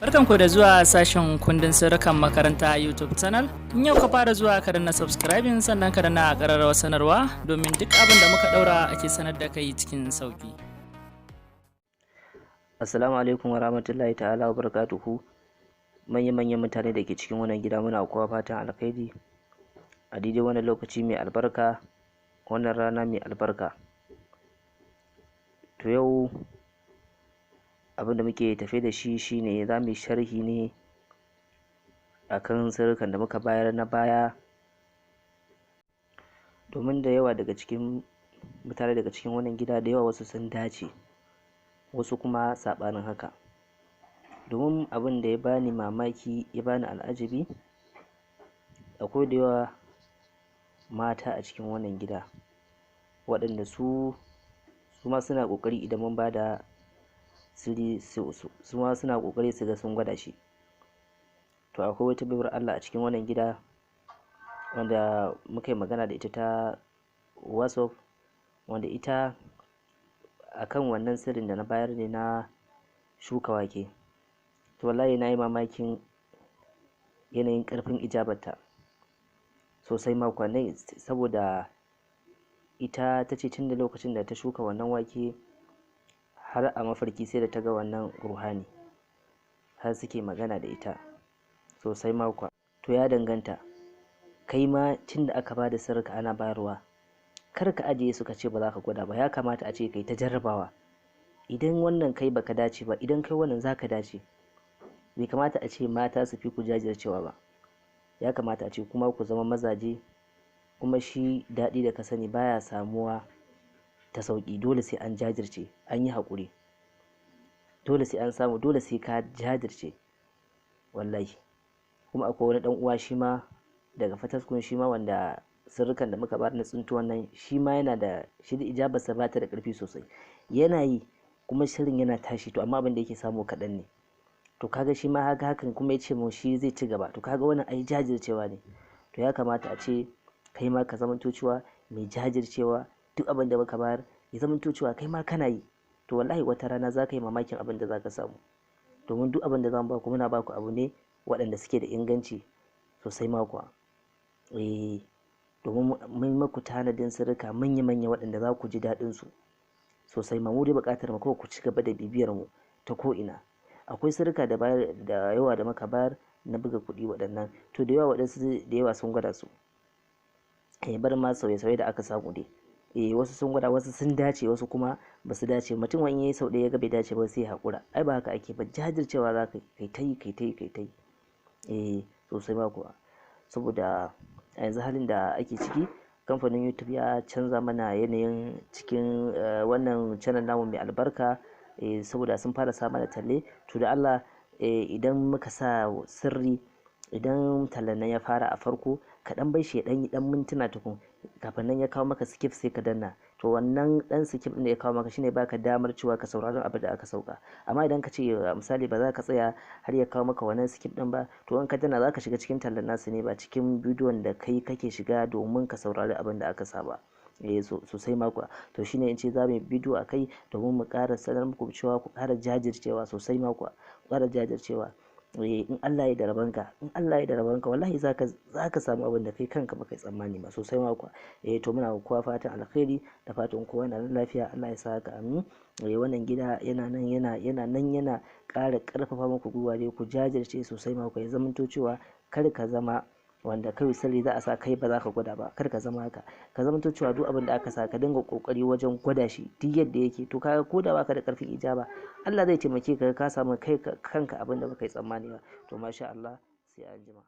Barkanku da zuwa sashen kundin sirrukan makaranta a YouTube channel. In yau ka fara zuwa ka danna subscribing sannan ka danna ƙararrawar sanarwa domin duk abin da muka daura ake sanar da kai cikin sauki. Assalamu alaikum warahmatullahi ta'ala wa barakatuhu. Manyan mutane da ke cikin wannan gida muna kowa fatan alkhairi a daidai wannan lokaci mai albarka, wannan rana mai albarka. To yau abin da muke tafe da shi shine za mu yi sharhi ne akan sirrukan da muka bayar na baya, domin da yawa daga cikin mutane daga cikin wannan gida da yawa wasu sun dace, wasu kuma saɓanin haka. Domin abin da ya bani mamaki ya bani al'ajabi, akwai da yawa mata a cikin wannan gida waɗanda su ma suna ƙoƙari idan mun ba da sirri su ma suna ƙoƙari su ga sun gwada shi. To akwai wata baiwar Allah a cikin wannan gida wanda muka yi magana da ita ta WhatsApp, wanda ita akan wannan sirrin da na bayar ne na shuka wake. To wallahi na yi mamakin yanayin ƙarfin ijabarta sosai ma kuwa, saboda ita ta ce tun da lokacin da ta shuka wannan wake har a mafarki sai da ta ga wannan ruhani, har suke magana da ita sosai ma kuwa. To ya danganta kai ma, tun da aka bada sirrika ana bayarwa, kar ka ajiye su ka ce ba za ka gwada ba. Ya kamata a ce kai ta jarrabawa, idan wannan kai baka dace ba, idan kai wannan zaka dace. Bai kamata a ce mata su fi ku jajircewa ba, ya kamata a ce kuma ku zama mazaje. Kuma shi daɗi da ka sani baya samuwa ta sauƙi, dole sai an jajirce, an yi haƙuri, dole sai an samu, dole sai ka jajirce wallahi. Kuma akwai wani ɗan uwa shi ma daga Fataskun, shi ma wanda sirrikan da muka bayar na tsintuwan nan, shi ma yana da shi da ijabarsa ba ta da ƙarfi sosai, yana yi kuma sirrin yana tashi, to amma abin da yake samu kaɗan ne. To kaga shi ma haka hakan kuma ya ce mu shi zai ci gaba. To kaga wannan ai jajircewa ne. To ya kamata a ce kai ma ka zamanto cewa mai jajircewa, duk abin da muka bayar ya zamanto cewa kai ma kana yi. To wallahi wata rana za ka yi mamakin abin da za ka samu, domin duk abin da za mu ba ku muna ba ku abu ne waɗanda suke da inganci sosai ma kuwa. Domin mun maku tanadin sirrika manya waɗanda za ku ji daɗin su sosai ma. Mu dai buƙatar mu kawai ku ci gaba da bibiyar mu ta ko'ina. Akwai sirrika da yawa da muka bayar na buga kuɗi waɗannan, to da yawa waɗansu da yawa sun gwada su, bar ma sauye da aka samu dai. Wasu sun gwada, wasu sun dace, wasu kuma ba su dace. Mutum wani yayi sau ɗaya ya ga bai dace ba sai haƙura. Ai ba haka ake ba, jajircewa za ka kai ta yi sosai ba kuwa. Saboda a yanzu halin da ake ciki, kamfanin YouTube ya canza mana yanayin cikin wannan channel namu mai albarka, saboda sun fara sa mana talle. To da Allah, idan muka sa sirri, idan tallan nan ya fara a farko, ka dan bai shi ya dan yi dan mintuna tukun, kafin nan ya kawo maka skip sai ka danna. To wannan dan skip din da ya kawo maka shine baka damar cewa ka saurari abin da aka sauka. Amma idan ka ce misali ba za ka tsaya har ya kawo maka wannan skip din ba, to in ka danna za ka shiga cikin tallan nasu ne, ba cikin bidiyon da kai kake shiga domin ka saurari abin da aka saba. Sosai ma kuwa. To shine in ce za mu yi bidiyo a kai domin mu ƙara sanar muku cewa ku ƙara jajircewa sosai ma kuwa, ku ƙara jajircewa. In Allah ya da rabanka, in Allah ya da rabanka, wallahi za ka samu abin da kai kanka baka tsammani ba sosai ma kuwa. To muna kowa fatan alkhairi da fatan kowa yana nan lafiya. Allah ya sa haka, amin. Wannan gida yana nan yana ƙara ƙarfafa muku gwiwa dai ku jajirce sosai ma kuwa. Ya zamanto cewa kar ka zama wanda kawai sirri za a sa kai ba za ka gwada ba, kar ka zama haka. Ka zamanto cewa duk abin da aka sa ka dinga kokari wajen gwada shi duk yadda yake. To kaga ko da baka da karfin ijaba, Allah zai taimake ka, ka samu kai kanka abin da baka yi tsammani ba. To masha Allah, sai anjima.